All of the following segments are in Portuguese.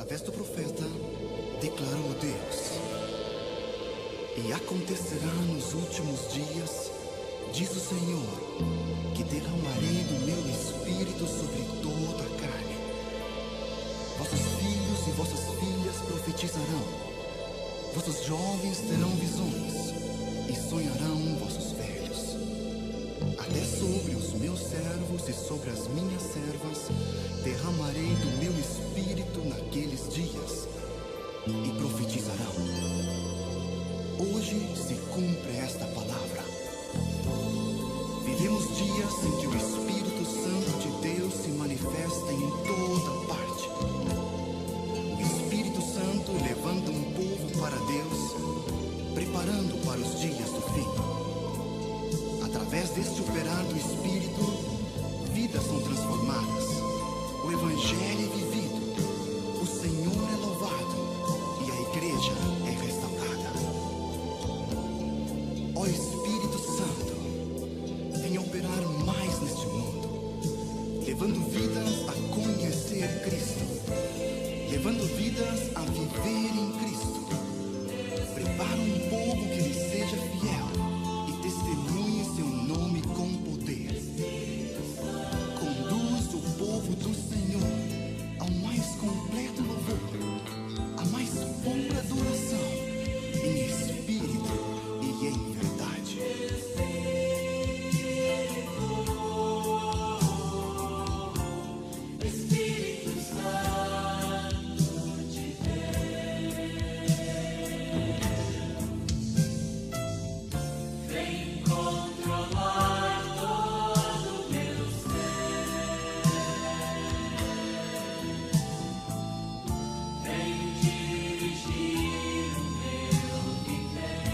através do profeta, declarou Deus: e acontecerá nos últimos dias, diz o Senhor, que derramarei do meu espírito sobre toda a carne. Vossos filhos e vossas filhas profetizarão, vossos jovens terão visões, e sonharão vossos velhos. Até sobre os meus servos e sobre as minhas servas derramarei do meu espírito naqueles dias, e profetizarão. Hoje se cumpre esta palavra. Vivemos dias em que o Espírito Santo de Deus se manifesta em toda parte. O Espírito Santo levando um povo para Deus, preparando para os dias do fim. Através deste operar do Espírito, vidas são transformadas. O Evangelho é vivido, o Senhor é louvado e a igreja é restaurada. Ó Espírito Santo, venha operar mais neste mundo, levando vidas a conhecer Cristo, levando vidas a viver em Cristo. Prepara um povo que lhe seja fiel e testemunhe seu nome com poder. Conduz o povo do Senhor ao mais completo louvor, à mais pura adoração, em espírito e em verdade. Espírito Santo de Deus, vem controlar todo meu ser, vem dirigir o meu viver,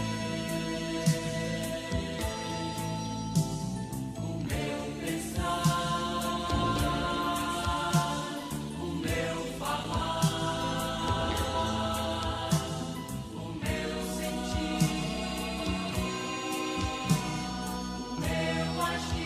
o meu pensar, o meu falar, o meu sentir, o meu agir.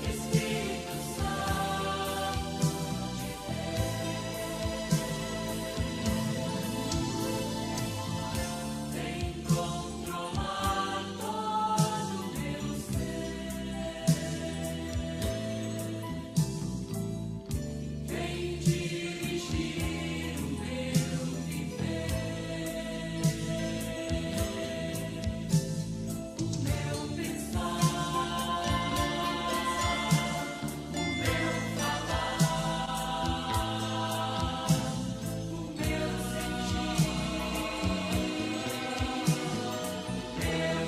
Espírito Santo vem controlar todo meu ser, vem dirigir o meu viver, o meu pensar, o meu falar, o meu sentir, o meu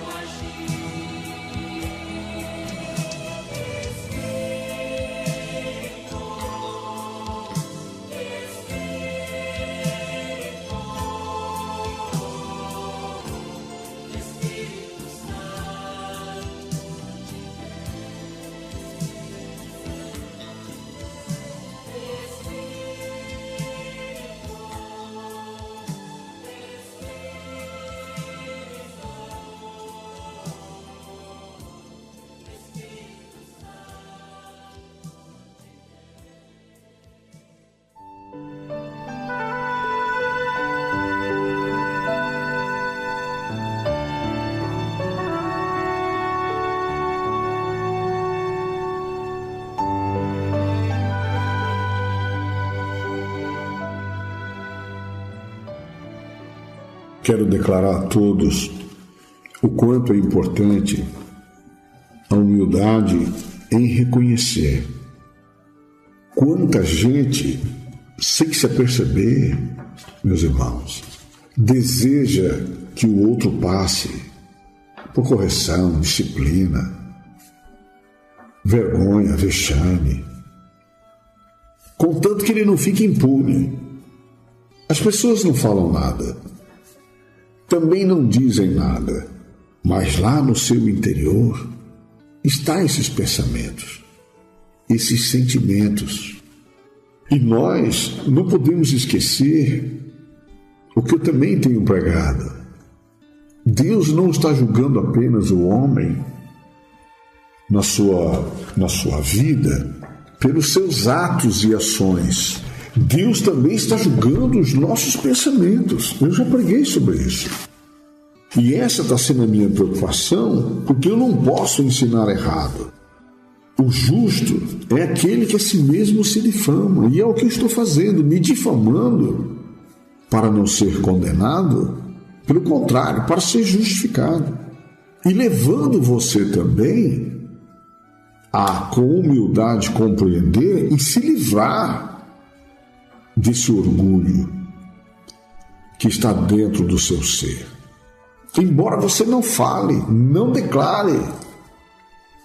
Espírito Santo Quero declarar a todos o quanto é importante a humildade em reconhecer. Quanta gente, sem se aperceber, meus irmãos, deseja que o outro passe por correção, disciplina, vergonha, vexame. contanto que ele não fique impune. As pessoas não falam nada, também não dizem nada, mas lá no seu interior estão esses pensamentos, esses sentimentos. E nós não podemos esquecer o que eu também tenho pregado. Deus não está julgando apenas o homem na sua vida pelos seus atos e ações. Deus também está julgando os nossos pensamentos. Eu já preguei sobre isso. E essa está sendo a minha preocupação, porque eu não posso ensinar errado. O justo é aquele que a si mesmo se difama, e é o que eu estou fazendo, me difamando para não ser condenado, pelo contrário, para ser justificado. E levando você também a, com humildade, compreender e se livrar desse orgulho que está dentro do seu ser. Embora você não fale, não declare,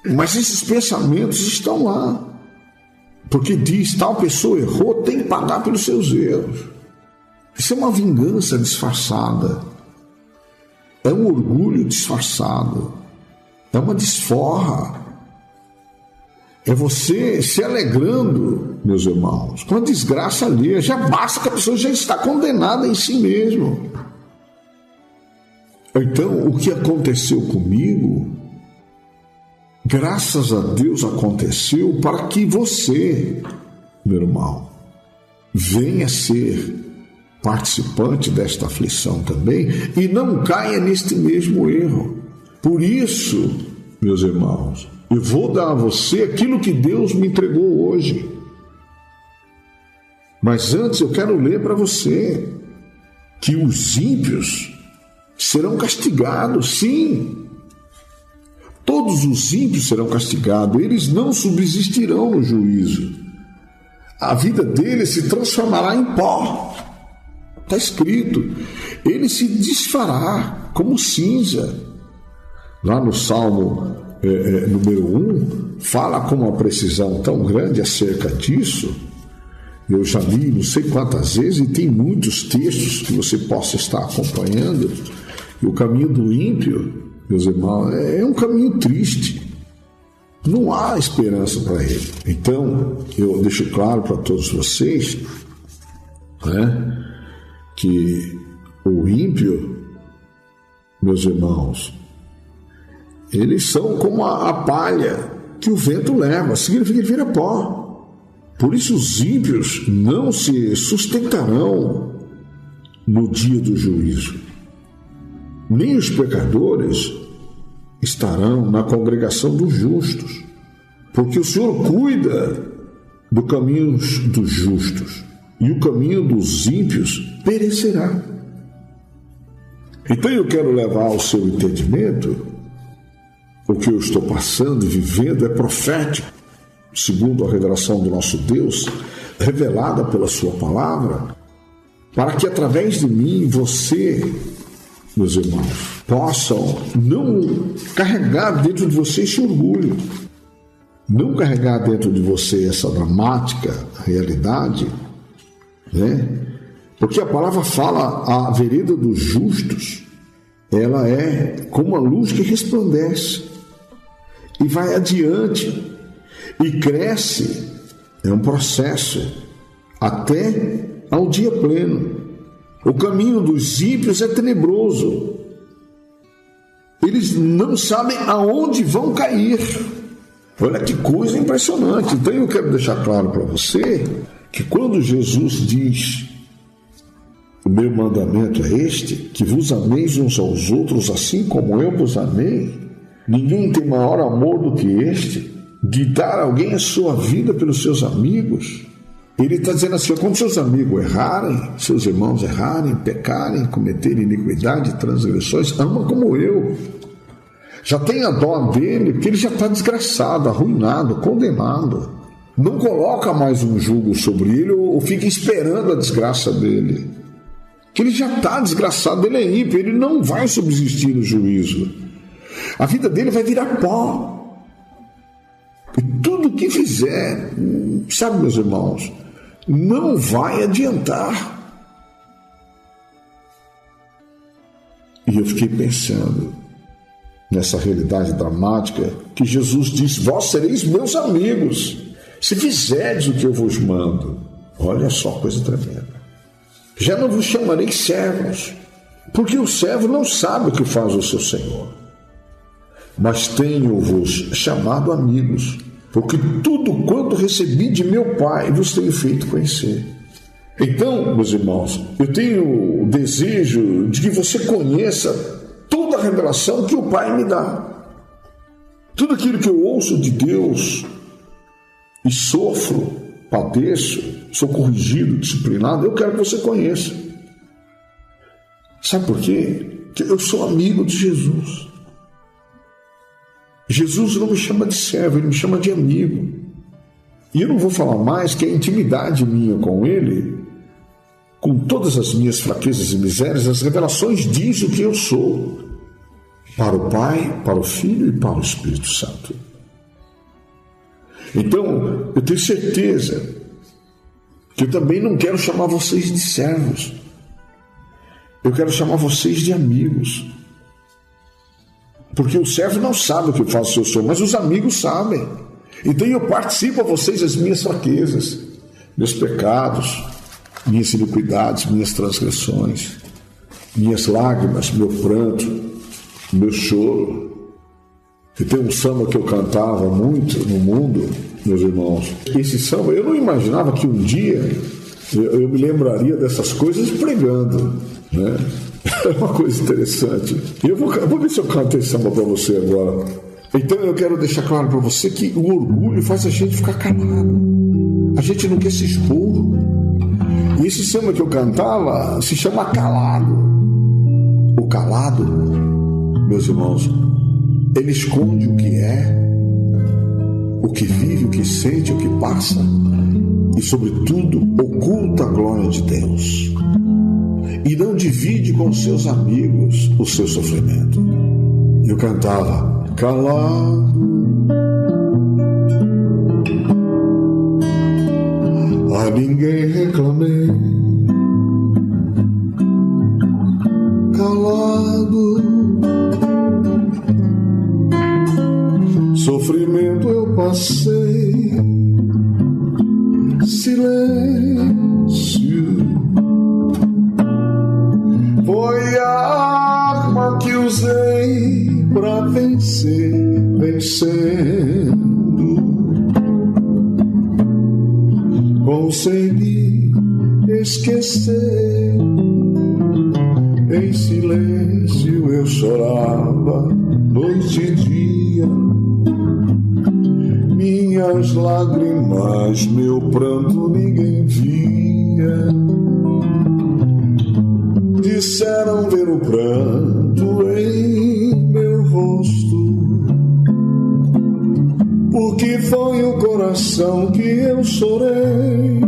mas esses pensamentos estão lá. Porque diz, tal pessoa errou, tem que pagar pelos seus erros. Isso é uma vingança disfarçada. É um orgulho disfarçado. É uma desforra. É você se alegrando, meus irmãos, com a desgraça alheia. Já basta que a pessoa já está condenada em si mesmo. Então, o que aconteceu comigo, graças a Deus aconteceu para que você, meu irmão, venha ser participante desta aflição também e não caia neste mesmo erro. Por isso, meus irmãos, eu vou dar a você aquilo que Deus me entregou hoje. Mas antes eu quero ler para você que os ímpios serão castigados, sim. Todos os ímpios serão castigados, eles não subsistirão no juízo. A vida deles se transformará em pó. Está escrito, ele se desfará como cinza. Lá no Salmo número 1, fala com uma precisão tão grande acerca disso. Eu já li não sei quantas vezes, e tem muitos textos que você possa estar acompanhando. E o caminho do ímpio, meus irmãos, é um caminho triste. Não há esperança para ele. Então, eu deixo claro para todos vocês, né, que o ímpio, meus irmãos, eles são como a palha que o vento leva, significa que vira pó. Por isso os ímpios não se sustentarão no dia do juízo. Nem os pecadores estarão na congregação dos justos, porque o Senhor cuida do caminho dos justos, e o caminho dos ímpios perecerá. Então eu quero levar ao seu entendimento o que eu estou passando e vivendo é profético, segundo a revelação do nosso Deus, revelada pela sua palavra, para que através de mim você, meus irmãos, possam não carregar dentro de você esse orgulho, não carregar dentro de você essa dramática realidade, né? Porque a palavra fala, a vereda dos justos, ela é como a luz que resplandece e vai adiante e cresce, é um processo até ao dia pleno. O caminho dos ímpios é tenebroso, eles não sabem aonde vão cair. Olha que coisa impressionante. Então eu quero deixar claro para você que quando Jesus diz: o meu mandamento é este, que vos ameis uns aos outros assim como eu vos amei, ninguém tem maior amor do que este, de dar a alguém a sua vida pelos seus amigos. Ele está dizendo assim: quando seus amigos errarem, seus irmãos errarem, pecarem, cometerem iniquidade, transgressões, ama como eu. Já tenha dó dele, porque ele já está desgraçado, arruinado, condenado. Não coloca mais um jugo sobre ele ou fica esperando a desgraça dele. Que ele já está desgraçado, ele é ímpio, ele não vai subsistir no juízo. A vida dele vai virar pó. E tudo que fizer, sabe, meus irmãos, não vai adiantar. E eu fiquei pensando nessa realidade dramática que Jesus diz: vós sereis meus amigos, se fizerdes o que eu vos mando. Olha só, coisa tremenda. Já não vos chamarei servos, porque o servo não sabe o que faz o seu senhor. Mas tenho-vos chamado amigos, porque tudo quanto recebi de meu Pai vos tenho feito conhecer. Então, meus irmãos, eu tenho o desejo de que você conheça toda a revelação que o Pai me dá. Tudo aquilo que eu ouço de Deus e sofro, padeço, sou corrigido, disciplinado, eu quero que você conheça. Sabe por quê? Porque eu sou amigo de Jesus. Jesus não me chama de servo, ele me chama de amigo. E eu não vou falar mais que a intimidade minha com ele, com todas as minhas fraquezas e misérias, as revelações diz o que eu sou, para o Pai, para o Filho e para o Espírito Santo. Então, eu tenho certeza que eu também não quero chamar vocês de servos. Eu quero chamar vocês de amigos. Porque o servo não sabe o que faz o seu senhor, mas os amigos sabem. Então eu participo a vocês das minhas fraquezas, meus pecados, minhas iniquidades, minhas transgressões, minhas lágrimas, meu pranto, meu choro. E tem um samba que eu cantava muito no mundo, meus irmãos. Esse samba, eu não imaginava que um dia eu me lembraria dessas coisas pregando, né? É uma coisa interessante. Eu vou ver se eu canto esse samba para você agora. Então eu quero deixar claro para você que o orgulho faz a gente ficar calado. A gente não quer se expor. E esse samba que eu cantava se chama Calado. O calado, meus irmãos, ele esconde o que é, o que vive, o que sente, o que passa, e sobretudo oculta a glória de Deus. E não divide com seus amigos o seu sofrimento. Eu cantava: calado, a ninguém reclamei, calado, sofrimento eu passei, silêncio foi a arma que usei pra vencer, vencendo. Consegui esquecer. Em silêncio eu chorava, noite e dia. Minhas lágrimas, meu pranto ninguém via. Disseram ver o pranto em meu rosto, porque foi o coração que eu chorei.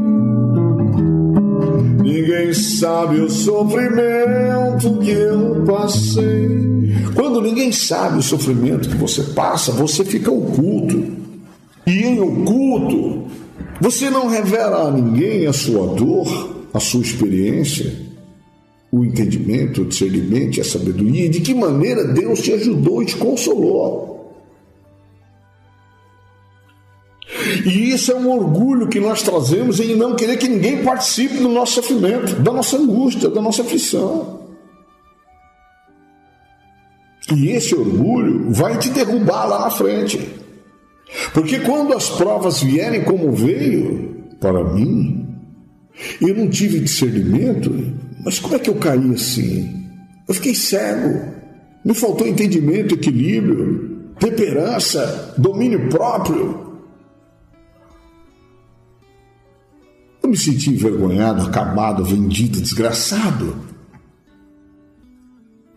Ninguém sabe o sofrimento que eu passei. Quando ninguém sabe o sofrimento que você passa, você fica oculto. E em oculto, você não revela a ninguém a sua dor, a sua experiência, o entendimento, o discernimento e a sabedoria, de que maneira Deus te ajudou e te consolou. E isso é um orgulho que nós trazemos em não querer que ninguém participe do nosso sofrimento, da nossa angústia, da nossa aflição. E esse orgulho vai te derrubar lá na frente. Porque quando as provas vierem como veio para mim, eu não tive discernimento. Mas como é que eu caí assim? Eu fiquei cego. Me faltou entendimento, equilíbrio, temperança, domínio próprio. Eu me senti envergonhado, acabado, vendido, desgraçado.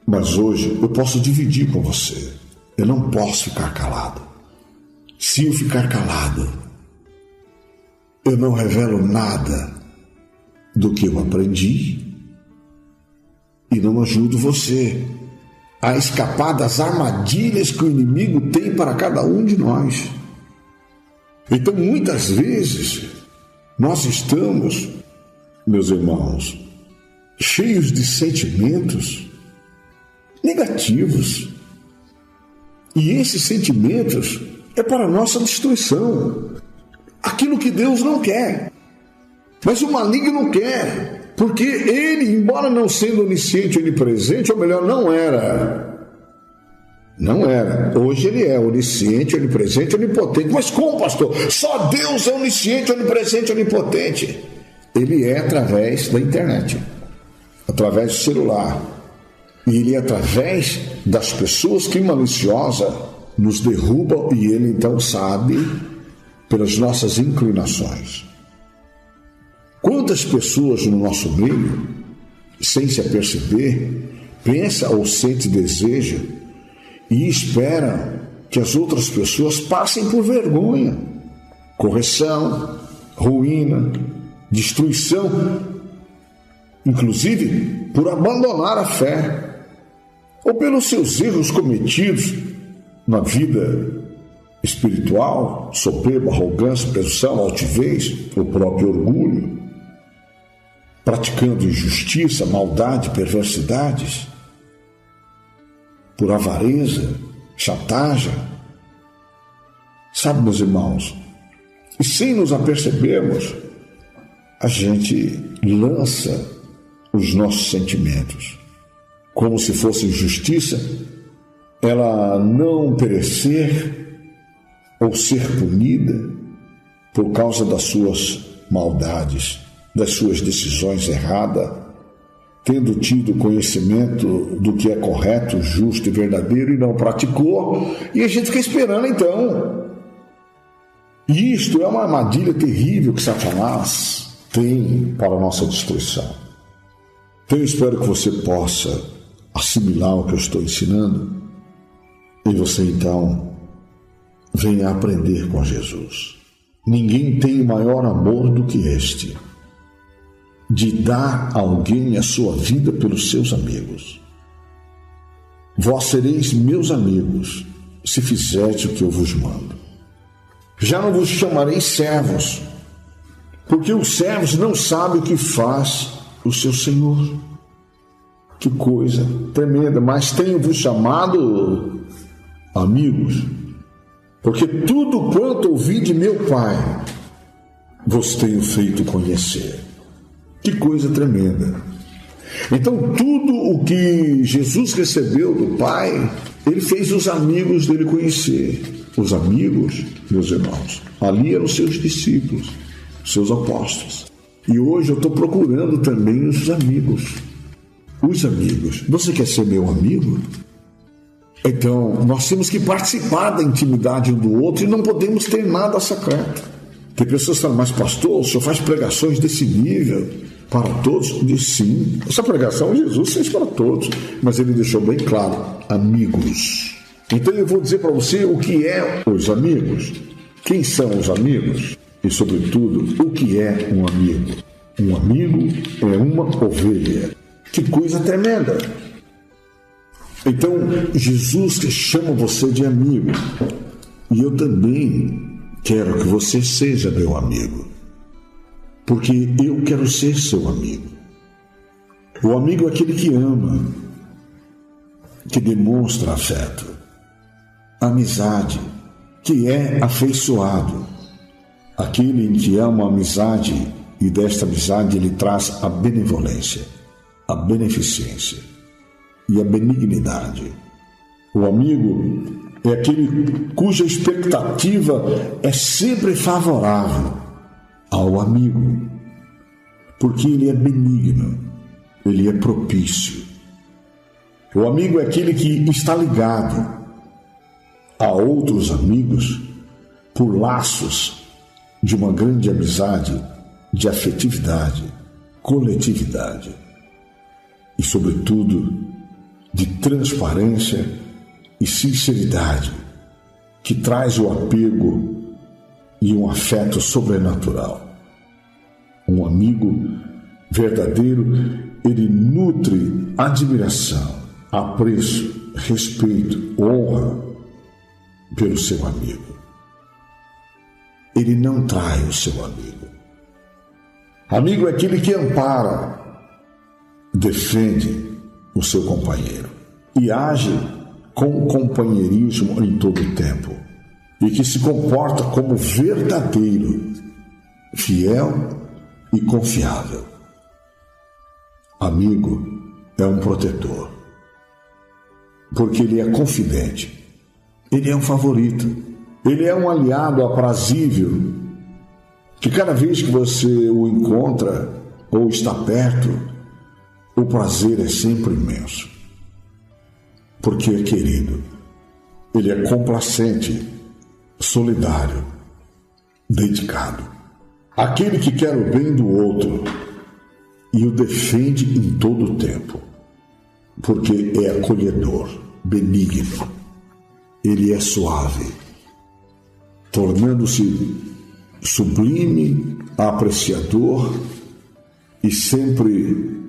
Mas hoje eu posso dividir com você. Eu não posso ficar calado. Se eu ficar calado, eu não revelo nada do que eu aprendi e não ajudo você a escapar das armadilhas que o inimigo tem para cada um de nós. Então, muitas vezes, nós estamos, meus irmãos, cheios de sentimentos negativos. E esses sentimentos é para a nossa destruição. Aquilo que Deus não quer. Mas o maligno quer. Porque ele, embora não sendo onisciente ou onipresente, ou melhor, não era. Hoje ele é onisciente, onipresente, onipotente. Mas como, pastor? Só Deus é onisciente, onipresente, onipotente. Ele é através da internet, através do celular. E ele é através das pessoas que maliciosa nos derrubam, e ele então sabe pelas nossas inclinações. Quantas pessoas no nosso meio, sem se aperceber, pensa ou sente desejo e espera que as outras pessoas passem por vergonha, correção, ruína, destruição, inclusive por abandonar a fé, ou pelos seus erros cometidos na vida espiritual, soberba, arrogância, presunção, altivez, o próprio orgulho, praticando injustiça, maldade, perversidades, por avareza, chantagem. Sabe, meus irmãos, e sem nos apercebermos, a gente lança os nossos sentimentos, como se fosse justiça, ela não perecer ou ser punida por causa das suas maldades, das suas decisões erradas, tendo tido conhecimento do que é correto, justo e verdadeiro e não praticou, e a gente fica esperando então. E isto é uma armadilha terrível que Satanás tem para a nossa destruição. Então eu espero que você possa assimilar o que eu estou ensinando e você então venha aprender com Jesus. Ninguém tem maior amor do que este, de dar a alguém a sua vida pelos seus amigos. Vós sereis meus amigos, se fizerdes o que eu vos mando. Já não vos chamarei servos, porque os servos não sabem o que faz o seu Senhor. Que coisa tremenda, mas tenho-vos chamado amigos, porque tudo quanto ouvi de meu Pai, vos tenho feito conhecer. Que coisa tremenda. Então tudo o que Jesus recebeu do Pai, ele fez os amigos dele conhecer. Os amigos, meus irmãos, ali eram os seus discípulos, seus apóstolos. E hoje eu estou procurando também os amigos. Os amigos. Você quer ser meu amigo? Então, nós temos que participar da intimidade um do outro e não podemos ter nada secreto. Tem pessoas que falam, mas pastor, o senhor faz pregações desse nível para todos? Eu disse, sim, essa pregação Jesus fez para todos, mas ele deixou bem claro, amigos. Então eu vou dizer para você o que é os amigos, quem são os amigos e, sobretudo, o que é um amigo. Um amigo é uma ovelha. Que coisa tremenda! Então, Jesus que chama você de amigo, e eu também quero que você seja meu amigo, porque eu quero ser seu amigo. O amigo é aquele que ama, que demonstra afeto, amizade, que é afeiçoado, aquele em que há uma amizade e desta amizade ele traz a benevolência, a beneficência e a benignidade. O amigo é aquele cuja expectativa é sempre favorável ao amigo, porque ele é benigno, ele é propício. O amigo é aquele que está ligado a outros amigos por laços de uma grande amizade, de afetividade, coletividade e, sobretudo, de transparência e sinceridade, que traz o apego e um afeto sobrenatural. Um amigo verdadeiro, ele nutre admiração, apreço, respeito, honra pelo seu amigo. Ele não trai o seu amigo. Amigo é aquele que ampara, defende o seu companheiro e age com companheirismo em todo o tempo e que se comporta como verdadeiro, fiel e confiável. Amigo é um protetor, porque ele é confidente, ele é um favorito, ele é um aliado aprazível, que cada vez que você o encontra ou está perto, o prazer é sempre imenso, porque é querido, ele é complacente, solidário, dedicado, aquele que quer o bem do outro e o defende em todo o tempo, porque é acolhedor, benigno, ele é suave, tornando-se sublime, apreciador e sempre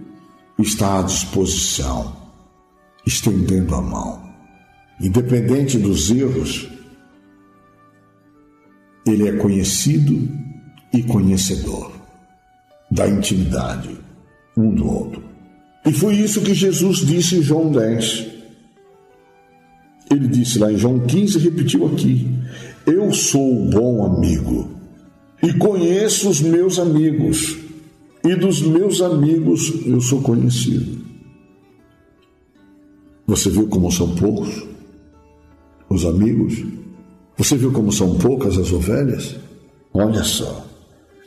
está à disposição, estendendo a mão. Independente dos erros, ele é conhecido e conhecedor da intimidade um do outro. E foi isso que Jesus disse em João 10. Ele disse lá em João 15 e repetiu aqui: eu sou o bom amigo e conheço os meus amigos, e dos meus amigos eu sou conhecido. Você viu como são poucos os amigos? Você viu como são poucas as ovelhas? Olha só,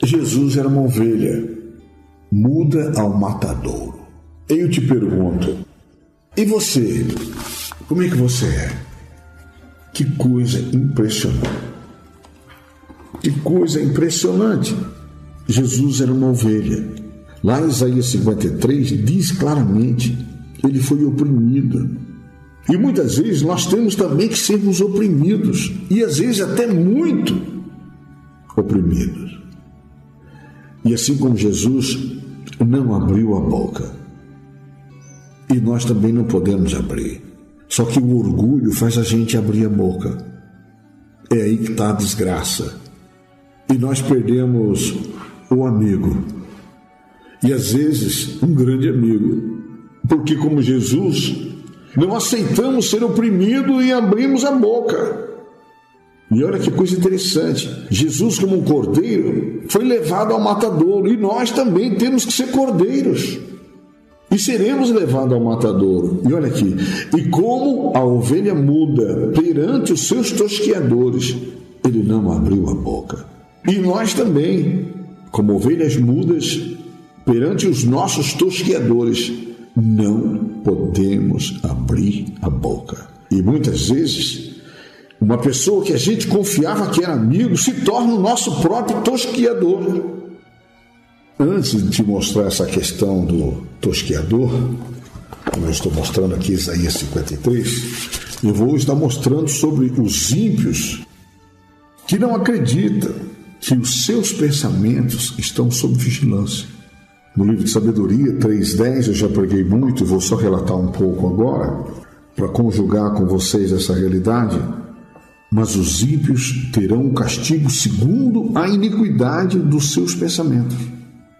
Jesus era uma ovelha muda ao matadouro. Eu te pergunto, e você? Como é que você é? Que coisa impressionante. Que coisa impressionante. Jesus era uma ovelha. Lá em Isaías 53 diz claramente, ele foi oprimido. E muitas vezes nós temos também que sermos oprimidos. E às vezes até muito oprimidos. E assim como Jesus não abriu a boca, e nós também não podemos abrir. Só que o orgulho faz a gente abrir a boca. É aí que está a desgraça. E nós perdemos o amigo. E às vezes um grande amigo. Porque como Jesus, não aceitamos ser oprimido e abrimos a boca. E olha que coisa interessante. Jesus, como um cordeiro, foi levado ao matadouro. E nós também temos que ser cordeiros. E seremos levados ao matadouro. E olha aqui. E como a ovelha muda perante os seus tosqueadores, ele não abriu a boca. E nós também, como ovelhas mudas perante os nossos tosqueadores, não podemos abrir a boca. E muitas vezes, uma pessoa que a gente confiava que era amigo se torna o nosso próprio tosqueador. Antes de te mostrar essa questão do tosqueador, como eu estou mostrando aqui Isaías 53, eu vou estar mostrando sobre os ímpios que não acreditam que os seus pensamentos estão sob vigilância. No livro de Sabedoria 3:10, eu já preguei muito, vou só relatar um pouco agora, para conjugar com vocês essa realidade. Mas os ímpios terão um castigo segundo a iniquidade dos seus pensamentos.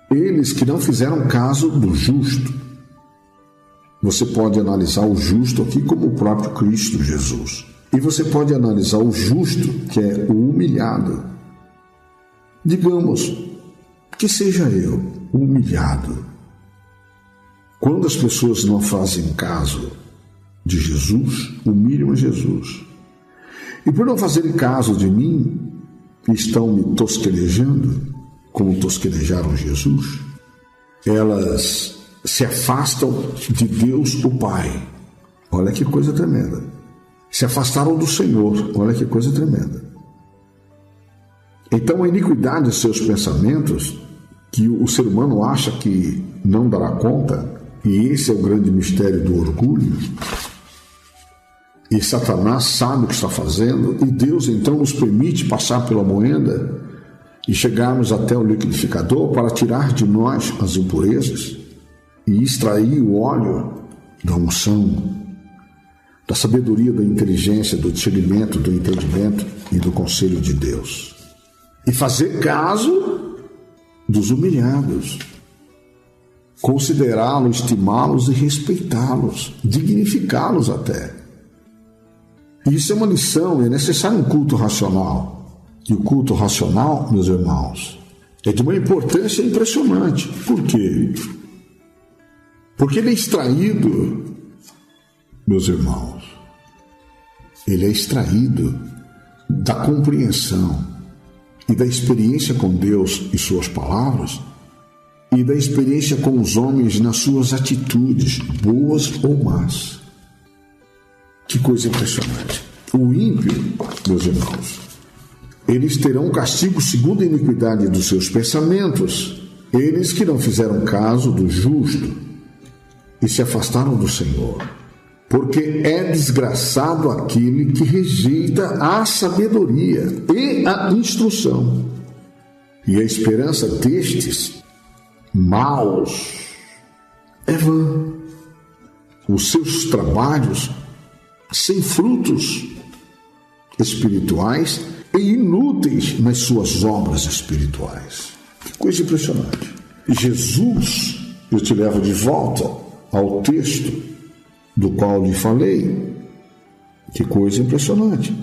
Eles que não fizeram caso do justo. Você pode analisar o justo aqui como o próprio Cristo Jesus. E você pode analisar o justo, que é o humilhado. Digamos que seja eu, o humilhado. Quando as pessoas não fazem caso de Jesus, humilham a Jesus. E por não fazerem caso de mim, estão me tosquelejando, como tosquelejaram Jesus, elas se afastam de Deus, o Pai. Olha que coisa tremenda. Se afastaram do Senhor. Olha que coisa tremenda. Então a iniquidade de seus pensamentos, que o ser humano acha que não dará conta, e esse é o grande mistério do orgulho, e Satanás sabe o que está fazendo, e Deus então nos permite passar pela moenda e chegarmos até o liquidificador para tirar de nós as impurezas e extrair o óleo da unção, da sabedoria, da inteligência, do discernimento, do entendimento e do conselho de Deus. E fazer caso dos humilhados, considerá-los, estimá-los e respeitá-los, dignificá-los até. Isso é uma lição, é necessário um culto racional. E o culto racional, meus irmãos, é de uma importância impressionante. Por quê? Porque ele é extraído, meus irmãos, ele é extraído da compreensão e da experiência com Deus e suas palavras e da experiência com os homens nas suas atitudes, boas ou más. Que coisa impressionante. O ímpio, meus irmãos, eles terão castigo segundo a iniquidade dos seus pensamentos, eles que não fizeram caso do justo e se afastaram do Senhor. Porque é desgraçado aquele que rejeita a sabedoria e a instrução. E a esperança destes maus é vã. Os seus trabalhos sem frutos espirituais e inúteis nas suas obras espirituais. Que coisa impressionante. E Jesus, eu te levo de volta ao texto do qual lhe falei. Que coisa impressionante.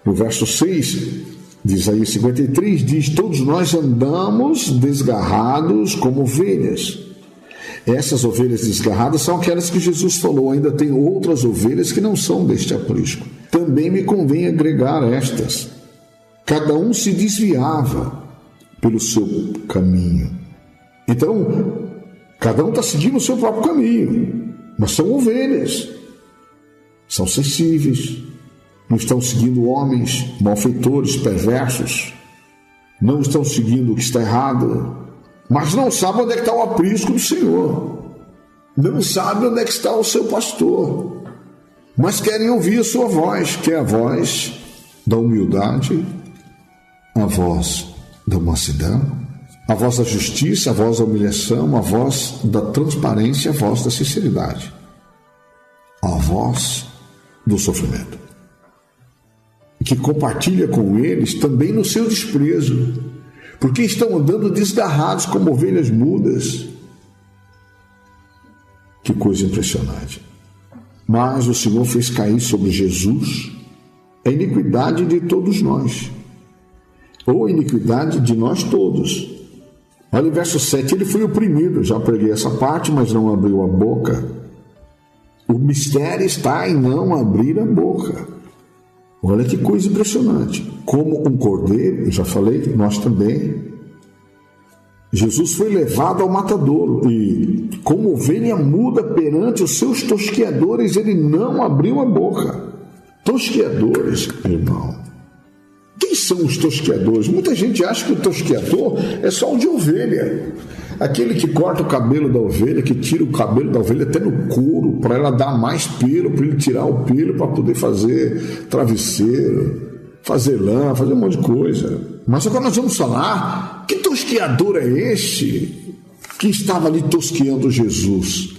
No verso 6 de Isaías 53 diz: todos nós andamos desgarrados como ovelhas. Essas ovelhas desgarradas são aquelas que Jesus falou: ainda tem outras ovelhas que não são deste aprisco. Também me convém agregar estas. Cada um se desviava pelo seu caminho. Então, cada um está seguindo o seu próprio caminho. Mas são ovelhas, são sensíveis, não estão seguindo homens malfeitores, perversos, não estão seguindo o que está errado, mas não sabem onde é que está o aprisco do Senhor, não sabem onde é que está o seu pastor, mas querem ouvir a sua voz, que é a voz da humildade, a voz da mansidão, a voz da justiça, a voz da humilhação, a voz da transparência, a voz da sinceridade, a voz do sofrimento, que compartilha com eles também no seu desprezo, porque estão andando desgarrados como ovelhas mudas. Que coisa impressionante. Mas o Senhor fez cair sobre Jesus a iniquidade de todos nós, ou a iniquidade de nós todos. Olha o verso 7, ele foi oprimido, já preguei essa parte, mas não abriu a boca. O mistério está em não abrir a boca. Olha que coisa impressionante. Como um cordeiro, eu já falei, nós também. Jesus foi levado ao matadouro e, como ovelha muda perante os seus tosqueadores, ele não abriu a boca. Tosqueadores, irmão. Quem são os tosqueadores? Muita gente acha que o tosqueador é só o de ovelha. Aquele que corta o cabelo da ovelha, que tira o cabelo da ovelha até no couro, para ela dar mais pelo, para ele tirar o pelo, para poder fazer travesseiro, fazer lã, fazer um monte de coisa. Mas agora nós vamos falar, que tosqueador é este que estava ali tosqueando Jesus?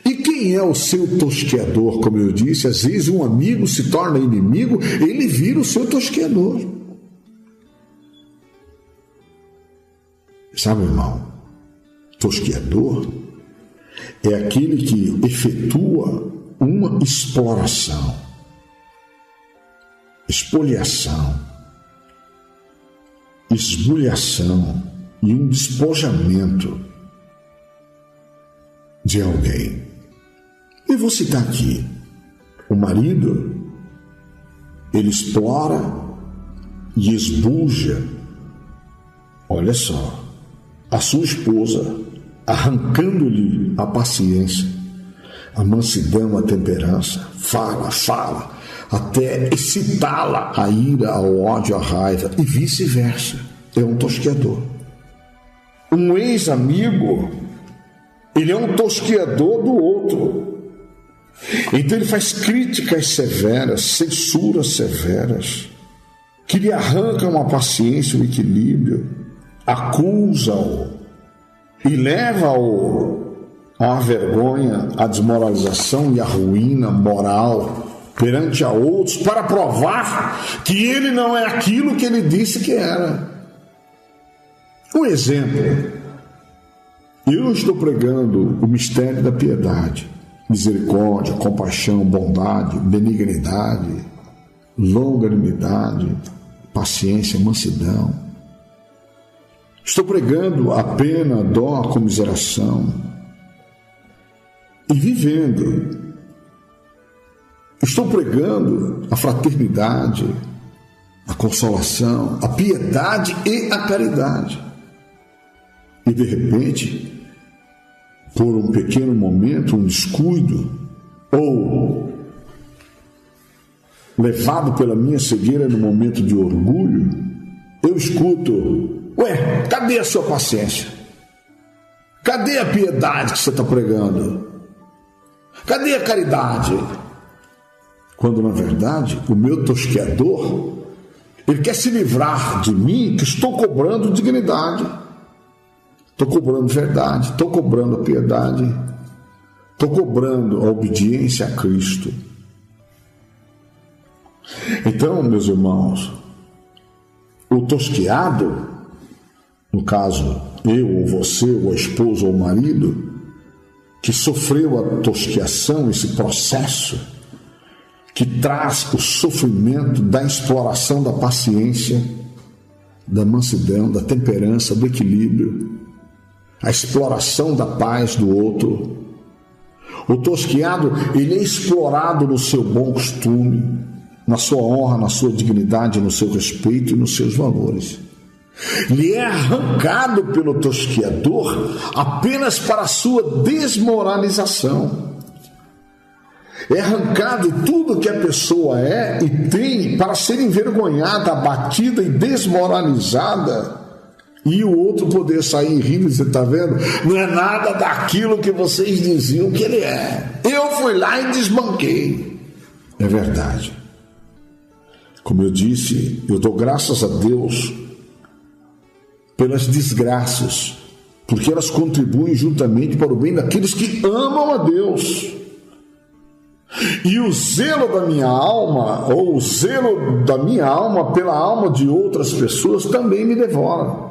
E quem é o seu tosqueador? Como eu disse, às vezes um amigo se torna inimigo, ele vira o seu tosqueador. Sabe, irmão, tosqueador é aquele que efetua uma exploração, espoliação, esbulhação e um despojamento de alguém. Eu vou citar aqui: o marido, ele explora e esbuja, olha só, a sua esposa, arrancando-lhe a paciência, a mansidão, a temperança, fala, até excitá-la a ira, ao ódio, a raiva, e vice-versa. É um tosqueador. Um ex-amigo, ele é um tosqueador do outro. Então ele faz críticas severas, censuras severas, que lhe arrancam a paciência, o equilíbrio, acusa-o e leva-o à vergonha, à desmoralização e à ruína moral perante a outros, para provar que ele não é aquilo que ele disse que era. Um exemplo, eu estou pregando o mistério da piedade, misericórdia, compaixão, bondade, benignidade, longanimidade, paciência, mansidão. Estou pregando a pena, a dó, a comiseração e vivendo. Estou pregando a fraternidade, a consolação, a piedade e a caridade. E de repente, por um pequeno momento, um descuido, ou levado pela minha cegueira no momento de orgulho, eu escuto: ué, cadê a sua paciência? Cadê a piedade que você está pregando? Cadê a caridade? Quando, na verdade, o meu tosqueador, ele quer se livrar de mim, que estou cobrando dignidade, estou cobrando verdade, estou cobrando a piedade, estou cobrando a obediência a Cristo. Então, meus irmãos, o tosqueado, no caso, eu ou você, ou a esposa ou o marido, que sofreu a tosqueação, esse processo, que traz o sofrimento da exploração da paciência, da mansidão, da temperança, do equilíbrio, a exploração da paz do outro. O tosqueado, ele é explorado no seu bom costume, na sua honra, na sua dignidade, no seu respeito e nos seus valores. Lhe é arrancado pelo tosqueador apenas para a sua desmoralização. É arrancado tudo que a pessoa é e tem para ser envergonhada, abatida e desmoralizada, e o outro poder sair rindo e dizer: está vendo? Não é nada daquilo que vocês diziam que ele é. Eu fui lá e desbanquei. É verdade. Como eu disse, eu dou graças a Deus pelas desgraças, porque elas contribuem juntamente para o bem daqueles que amam a Deus. E o zelo da minha alma, ou o zelo da minha alma pela alma de outras pessoas, também me devora.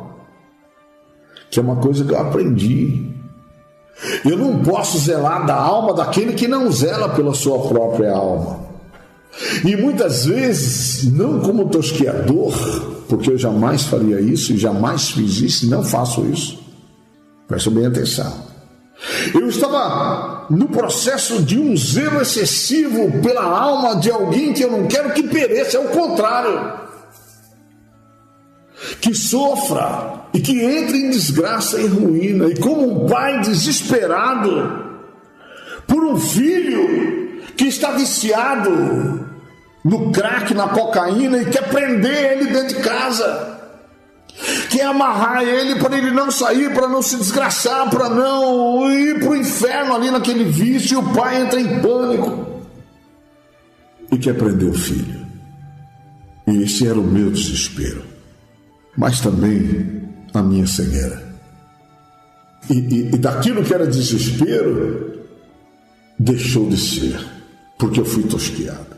Que é uma coisa que eu aprendi. Eu não posso zelar da alma daquele que não zela pela sua própria alma. E muitas vezes, não como tosqueador, porque eu jamais faria isso, e jamais fiz isso, e não faço isso. Presta bem atenção. Eu estava no processo de um zelo excessivo pela alma de alguém que eu não quero que pereça, é o contrário. Que sofra e que entre em desgraça e ruína. E como um pai desesperado por um filho que está viciado no crack, na cocaína, e quer prender ele dentro de casa, quer amarrar ele para ele não sair, para não se desgraçar, para não ir para o inferno ali naquele vício, e o pai entra em pânico e quer prender o filho. E esse era o meu desespero, mas também a minha cegueira. E daquilo que era desespero, deixou de ser, porque eu fui tosqueado.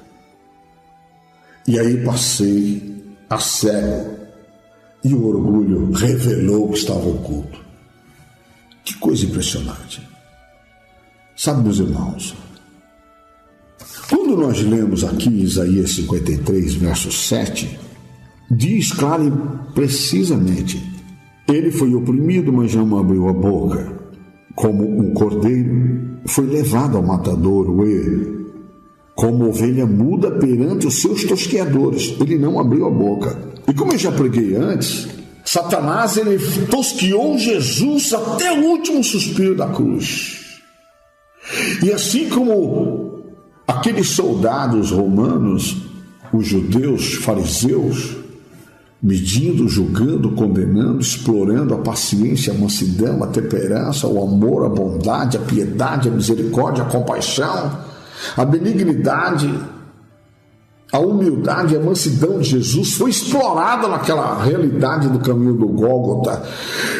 E aí passei a cego, e o orgulho revelou o que estava oculto. Que coisa impressionante. Sabe, meus irmãos, quando nós lemos aqui Isaías 53, verso 7, diz claro e precisamente: ele foi oprimido, mas não abriu a boca. Como um cordeiro foi levado ao matadouro, e como ovelha muda perante os seus tosqueadores, ele não abriu a boca. E como eu já preguei antes, Satanás, ele tosqueou Jesus até o último suspiro da cruz. E assim como aqueles soldados romanos, os judeus, fariseus, medindo, julgando, condenando, explorando a paciência, a mansidão, a temperança, o amor, a bondade, a piedade, a misericórdia, a compaixão, a benignidade, a humildade e a mansidão de Jesus foi explorada naquela realidade do caminho do Gólgota,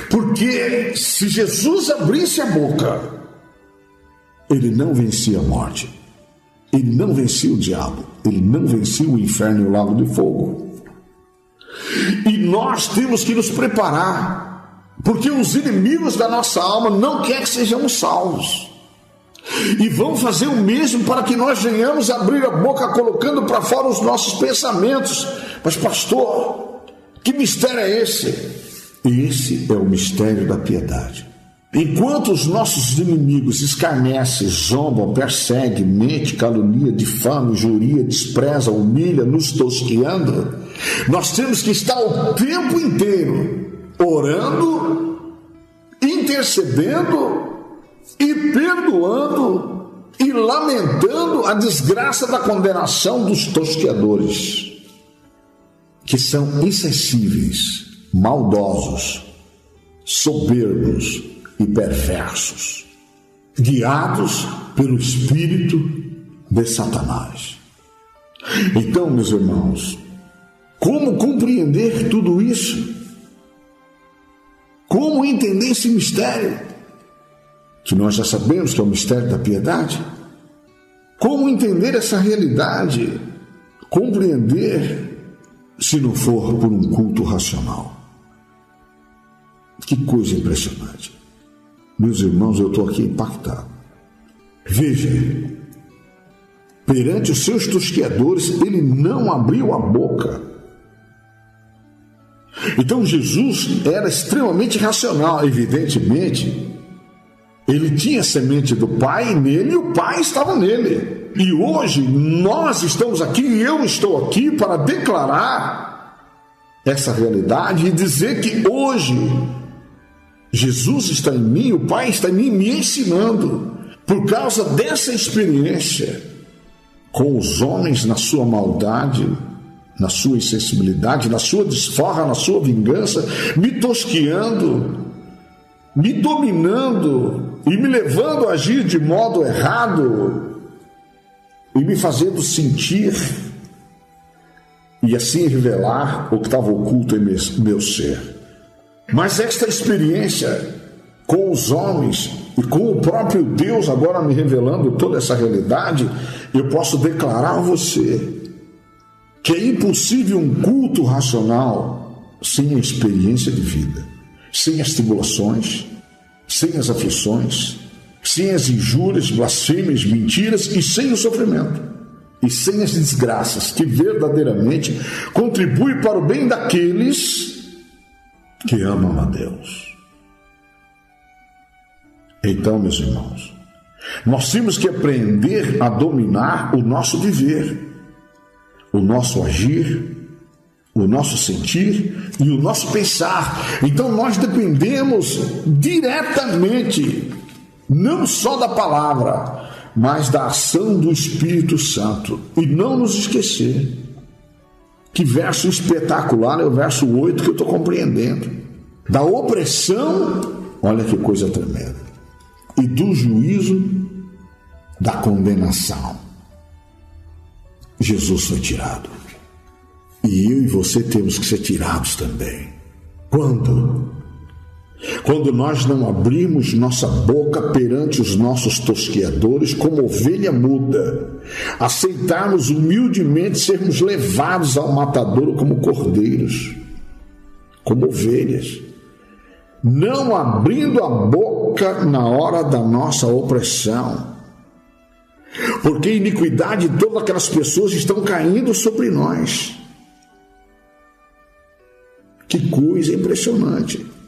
porque se Jesus abrisse a boca, ele não vencia a morte, ele não vencia o diabo, ele não vencia o inferno e o lago de fogo. E nós temos que nos preparar Porque os inimigos da nossa alma não querem que sejamos salvos. E vão fazer o mesmo para que nós venhamos abrir a boca colocando para fora os nossos pensamentos. Mas pastor, que mistério é esse? Esse é o mistério da piedade. Enquanto os nossos inimigos escarnecem, zombam, perseguem, mente, calunia, difamam, injuria, despreza, humilha, nos tosqueando, nós temos que estar o tempo inteiro orando, intercedendo e perdoando e lamentando a desgraça da condenação dos tosqueadores, que são insensíveis, maldosos, soberbos e perversos, guiados pelo espírito de Satanás. Então, meus irmãos, como compreender tudo isso? Como entender esse mistério? Que nós já sabemos que é o mistério da piedade. Como entender essa realidade? Compreender, se não for por um culto racional. Que coisa impressionante. Meus irmãos, eu estou aqui impactado. Veja, perante os seus tosqueadores, ele não abriu a boca. Então Jesus era extremamente racional, evidentemente. Ele tinha a semente do Pai nele e o Pai estava nele. E hoje nós estamos aqui, e eu estou aqui para declarar essa realidade e dizer que hoje Jesus está em mim, o Pai está em mim, me ensinando, por causa dessa experiência com os homens na sua maldade, na sua insensibilidade, na sua desforra, na sua vingança, me tosqueando, me dominando e me levando a agir de modo errado e me fazendo sentir e assim revelar o que estava oculto em meu ser. Mas esta experiência com os homens e com o próprio Deus agora me revelando toda essa realidade, eu posso declarar a você que é impossível um culto racional sem a experiência de vida, sem as tribulações, sem as aflições, sem as injúrias, blasfêmias, mentiras e sem o sofrimento e sem as desgraças que verdadeiramente contribuem para o bem daqueles que amam a Deus. Então, meus irmãos, nós temos que aprender a dominar o nosso viver, o nosso agir, o nosso sentir e o nosso pensar. Então nós dependemos diretamente, não só da palavra, mas da ação do Espírito Santo. E não nos esquecer que verso espetacular é o verso 8 que eu estou compreendendo. Da opressão, olha que coisa tremenda, e do juízo da condenação. Jesus foi tirado. E eu e você temos que ser tirados também. Quando? Quando nós não abrimos nossa boca perante os nossos tosqueadores como ovelha muda, aceitarmos humildemente sermos levados ao matadouro como cordeiros, como ovelhas, não abrindo a boca na hora da nossa opressão, porque a iniquidade de todas aquelas pessoas estão caindo sobre nós. Que coisa impressionante!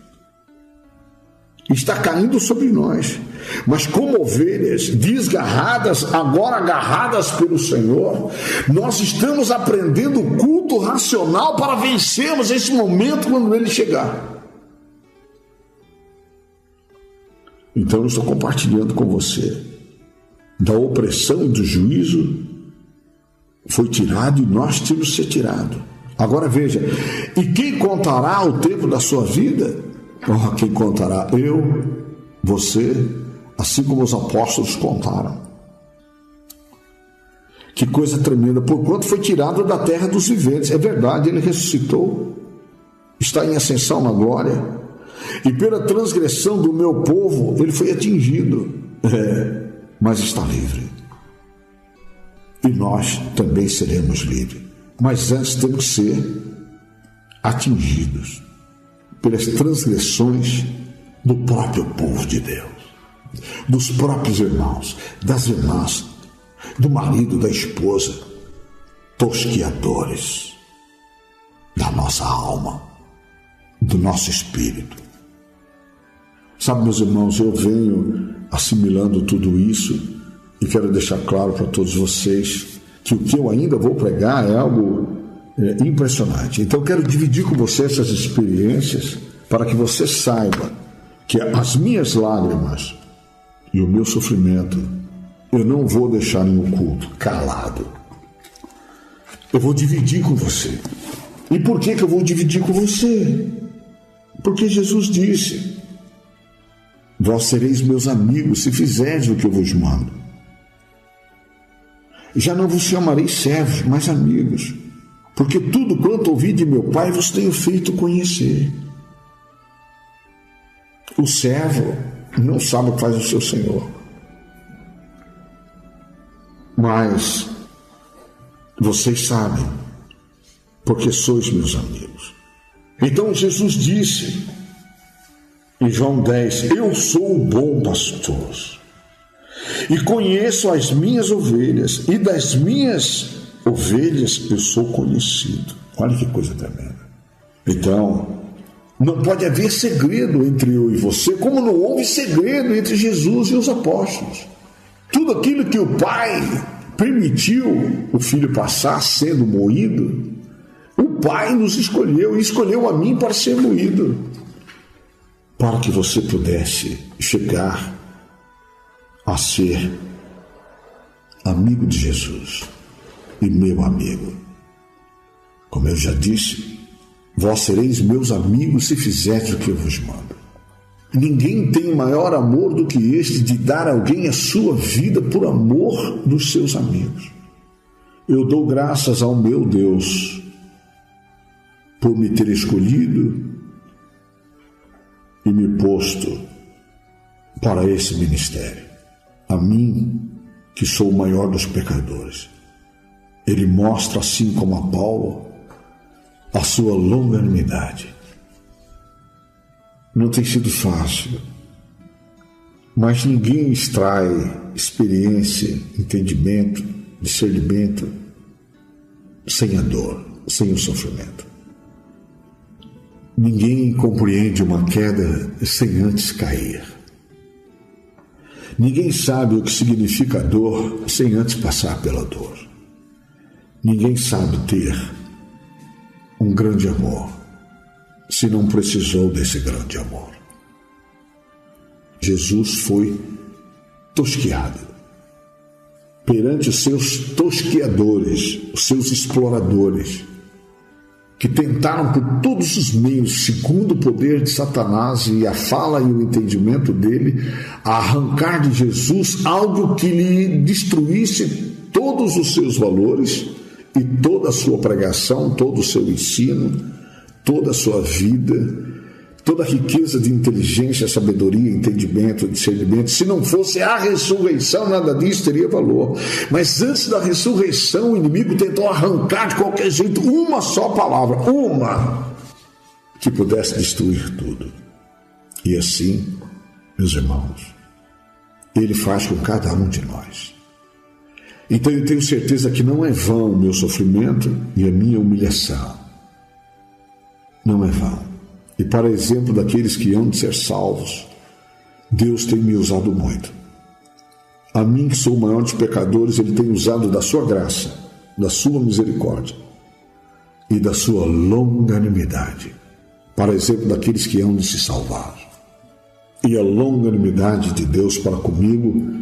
Está caindo sobre nós, mas como ovelhas desgarradas, agora agarradas pelo Senhor, nós estamos aprendendo o culto racional para vencermos esse momento quando ele chegar. Então eu estou compartilhando com você da opressão e do juízo foi tirado e nós temos que ser tirados. Agora veja, e quem contará o tempo da sua vida? Oh, quem contará? Eu, você, assim como os apóstolos contaram. Que coisa tremenda, porquanto foi tirado da terra dos viventes. É verdade, ele ressuscitou, está em ascensão na glória, e pela transgressão do meu povo ele foi atingido, mas está livre. E nós também seremos livres. Mas antes temos que ser atingidos pelas transgressões do próprio povo de Deus, dos próprios irmãos, das irmãs, do marido, da esposa, tosquiadores da nossa alma, do nosso espírito. Sabe, meus irmãos, eu venho assimilando tudo isso e quero deixar claro para todos vocês que o que eu ainda vou pregar é algo impressionante. Então eu quero dividir com você essas experiências para que você saiba que as minhas lágrimas e o meu sofrimento eu não vou deixar em oculto, calado. Eu vou dividir com você. E por que eu vou dividir com você? Porque Jesus disse: vós sereis meus amigos se fizerdes o que eu vos mando. Já não vos chamarei servos, mas amigos, porque tudo quanto ouvi de meu Pai vos tenho feito conhecer. O servo não sabe o que faz o seu Senhor, mas vocês sabem, porque sois meus amigos. Então Jesus disse em João 10, eu sou o bom pastor e conheço as minhas ovelhas, e das minhas ovelhas eu sou conhecido. Olha que coisa tremenda. Então, não pode haver segredo entre eu e você, como não houve segredo entre Jesus e os apóstolos. Tudo aquilo que o Pai permitiu o Filho passar sendo moído, o Pai nos escolheu e escolheu a mim para ser moído, para que você pudesse chegar a ser amigo de Jesus e meu amigo. Como eu já disse, vós sereis meus amigos se fizerdes o que eu vos mando. Ninguém tem maior amor do que este, de dar a alguém a sua vida por amor dos seus amigos. Eu dou graças ao meu Deus por me ter escolhido e me posto para esse ministério. A mim, que sou o maior dos pecadores. Ele mostra, assim como a Paulo, a sua longanimidade. Não tem sido fácil, mas ninguém extrai experiência, entendimento, discernimento sem a dor, sem o sofrimento. Ninguém compreende uma queda sem antes cair. Ninguém sabe o que significa a dor sem antes passar pela dor. Ninguém sabe ter um grande amor se não precisou desse grande amor. Jesus foi tosquiado perante os seus tosquiadores, os seus exploradores, que tentaram por todos os meios, segundo o poder de Satanás e a fala e o entendimento dele, arrancar de Jesus algo que lhe destruísse todos os seus valores e toda a sua pregação, todo o seu ensino, toda a sua vida, toda a riqueza de inteligência, sabedoria, entendimento, discernimento. Se não fosse a ressurreição, nada disso teria valor. Mas antes da ressurreição, o inimigo tentou arrancar de qualquer jeito uma só palavra, uma, que pudesse destruir tudo. E assim, meus irmãos, ele faz com cada um de nós. Então eu tenho certeza que não é vão o meu sofrimento e a minha humilhação. Não é vão. E para exemplo daqueles que hão de ser salvos, Deus tem me usado muito. A mim, que sou o maior dos pecadores, Ele tem usado da sua graça, da sua misericórdia e da sua longanimidade, para exemplo daqueles que hão de se salvar. E a longanimidade de Deus para comigo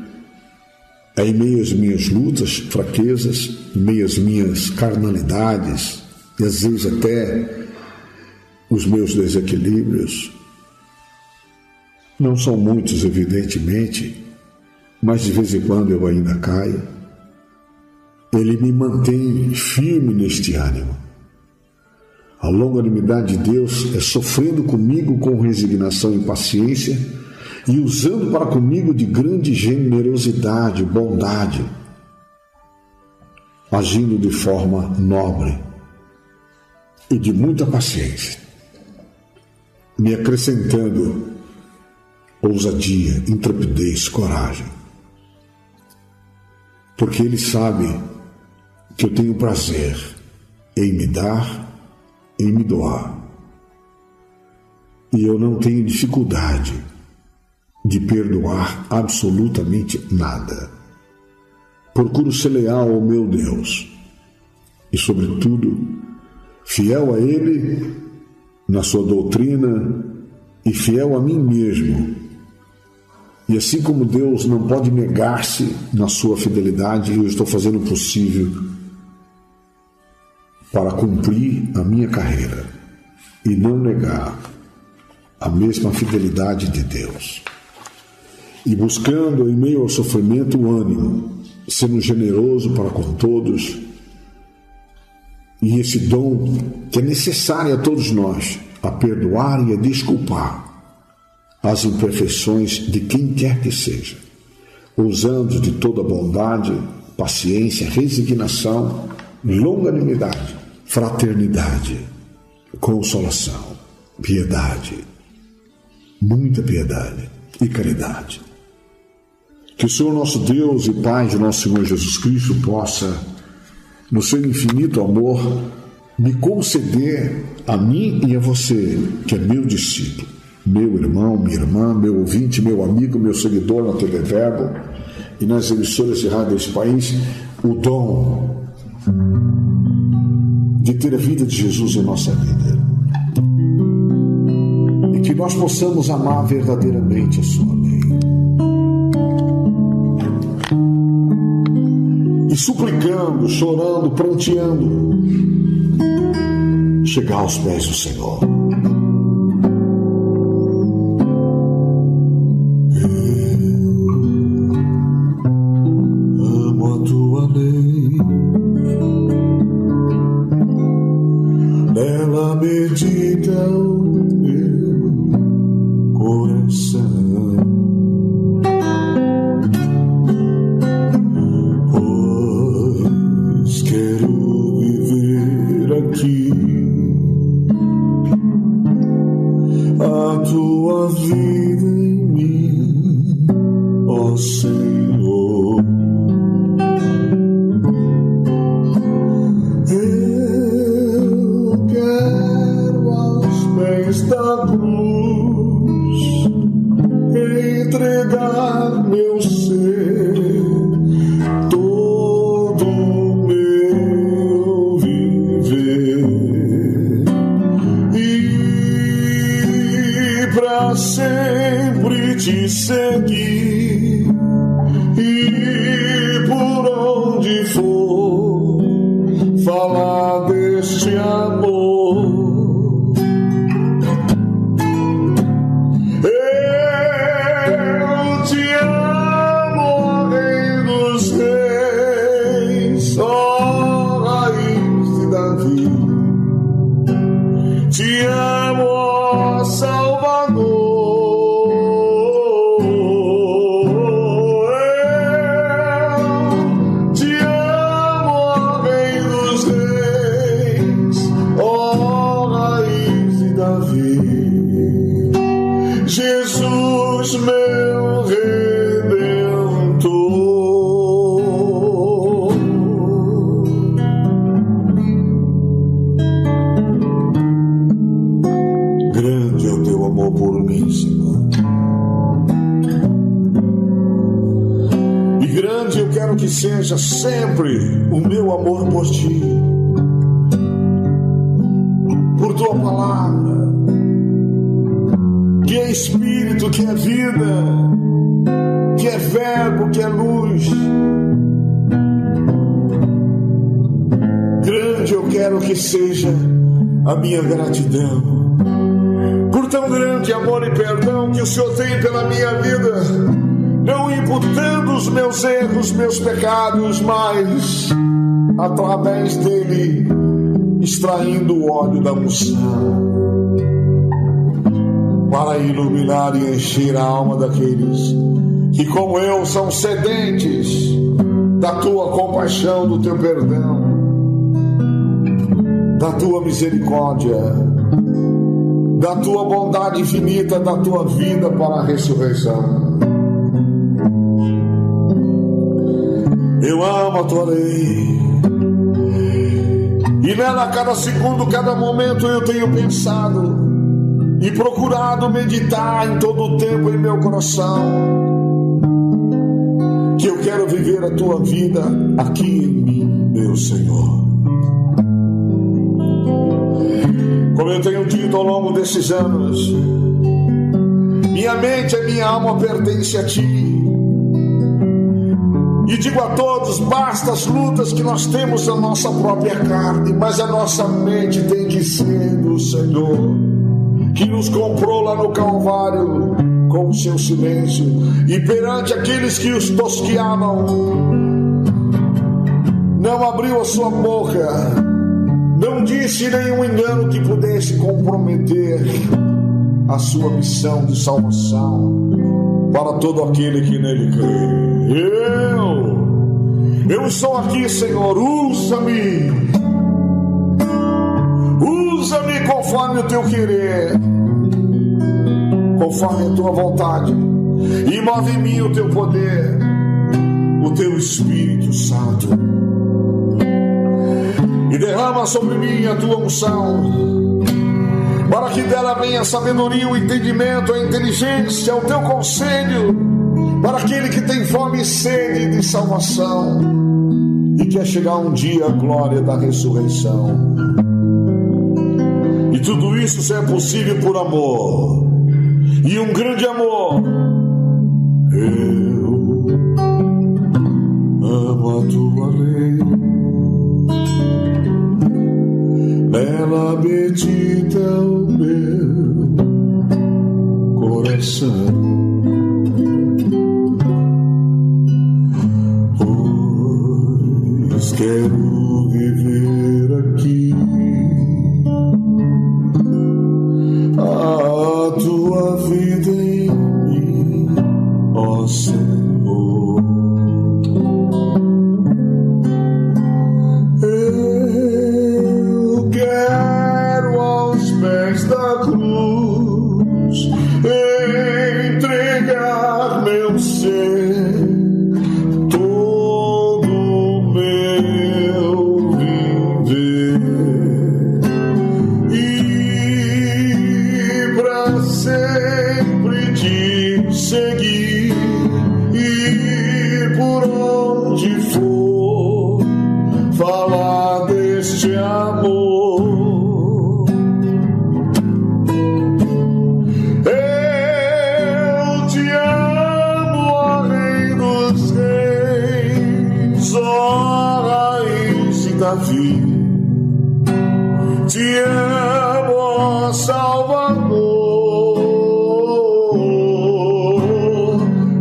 é em meio às minhas lutas, fraquezas, em meio às minhas carnalidades, e às vezes até os meus desequilíbrios. Não são muitos, evidentemente, mas de vez em quando eu ainda caio. Ele me mantém firme neste ânimo. A longanimidade de Deus é sofrendo comigo com resignação e paciência e usando para comigo de grande generosidade, bondade, agindo de forma nobre e de muita paciência. me acrescentando ousadia, intrepidez, coragem. Porque Ele sabe que eu tenho prazer em me dar, em me doar. E eu não tenho dificuldade de perdoar absolutamente nada. Procuro ser leal ao meu Deus e, sobretudo, fiel a Ele na sua doutrina e fiel a mim mesmo. E assim como Deus não pode negar-se na sua fidelidade, eu estou fazendo o possível para cumprir a minha carreira e não negar a mesma fidelidade de Deus. E buscando em meio ao sofrimento o ânimo, sendo generoso para com todos, e esse dom que é necessário a todos nós, a perdoar e a desculpar as imperfeições de quem quer que seja, usando de toda bondade, paciência, resignação, longanimidade, fraternidade, consolação, piedade, muita piedade e caridade. Que o Senhor nosso Deus e Pai de nosso Senhor Jesus Cristo possa, no seu infinito amor, me conceder a mim e a você, que é meu discípulo, meu irmão, minha irmã, meu ouvinte, meu amigo, meu seguidor na TV Verbo e nas emissoras de rádio desse país, o dom de ter a vida de Jesus em nossa vida. E que nós possamos amar verdadeiramente a sua lei. E suplicando, chorando, pranteando, chegar aos pés do Senhor. Eu amo a tua lei, nela medita o meu coração. A tua vida em mim, ó Senhor. Eu quero aos pés da cruz entregar meu ser, todo o meu viver, e pra sempre te seguir, e por onde for falar deste amor. Eu te amo, Rei dos Reis, ó raiz de Davi. Te amo, ó Salvador. Eu te amo, ó Rei dos Reis, ó raiz de Davi. Jesus, meu Redentor. Grande é o teu amor por mim, Senhor. E grande eu quero que seja sempre o meu amor por ti, por tua palavra, que é Espírito, que é vida, que é Verbo, que é luz. Grande eu quero que seja a minha gratidão por tão grande amor e perdão que o Senhor tem pela minha vida, não imputando os meus erros, meus pecados, mas através dele extraindo o óleo da unção para iluminar e encher a alma daqueles que, como eu, são sedentes da tua compaixão, do teu perdão, da tua misericórdia, da tua bondade infinita, da tua vida para a ressurreição. Eu amo a tua lei, e nela cada segundo, cada momento eu tenho pensado e procurado meditar em todo o tempo em meu coração, que eu quero viver a tua vida aqui em mim, meu Senhor. Como eu tenho dito ao longo desses anos, minha mente e minha alma pertencem a ti. E digo a todos, basta as lutas que nós temos na nossa própria carne, mas a nossa mente tem que ser do Senhor, que nos comprou lá no Calvário com o seu silêncio, e perante aqueles que os tosqueavam, não abriu a sua boca, não disse nenhum engano que pudesse comprometer a sua missão de salvação para todo aquele que nele crê. Eu estou aqui, Senhor, usa-me conforme o teu querer, conforme a tua vontade, e move em mim o teu poder, o teu Espírito Santo, e derrama sobre mim a tua unção, para que dela venha a sabedoria, o entendimento, a inteligência, o teu conselho, para aquele que tem fome e sede de salvação e quer chegar um dia à glória da ressurreição. E tudo isso só é possível por amor, e um grande amor. Eu amo a tua lei, ela medita o meu coração. Quero viver aqui a tua vida em mim, ó Senhor. Eu quero aos pés da cruz entregar meu ser, te amo, ó Salvador.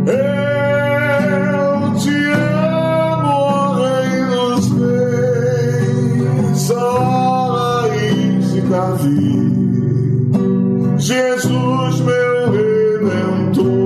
Eu te amo, ó Rei dos Reis, ó raiz de Davi, Jesus meu Redentor.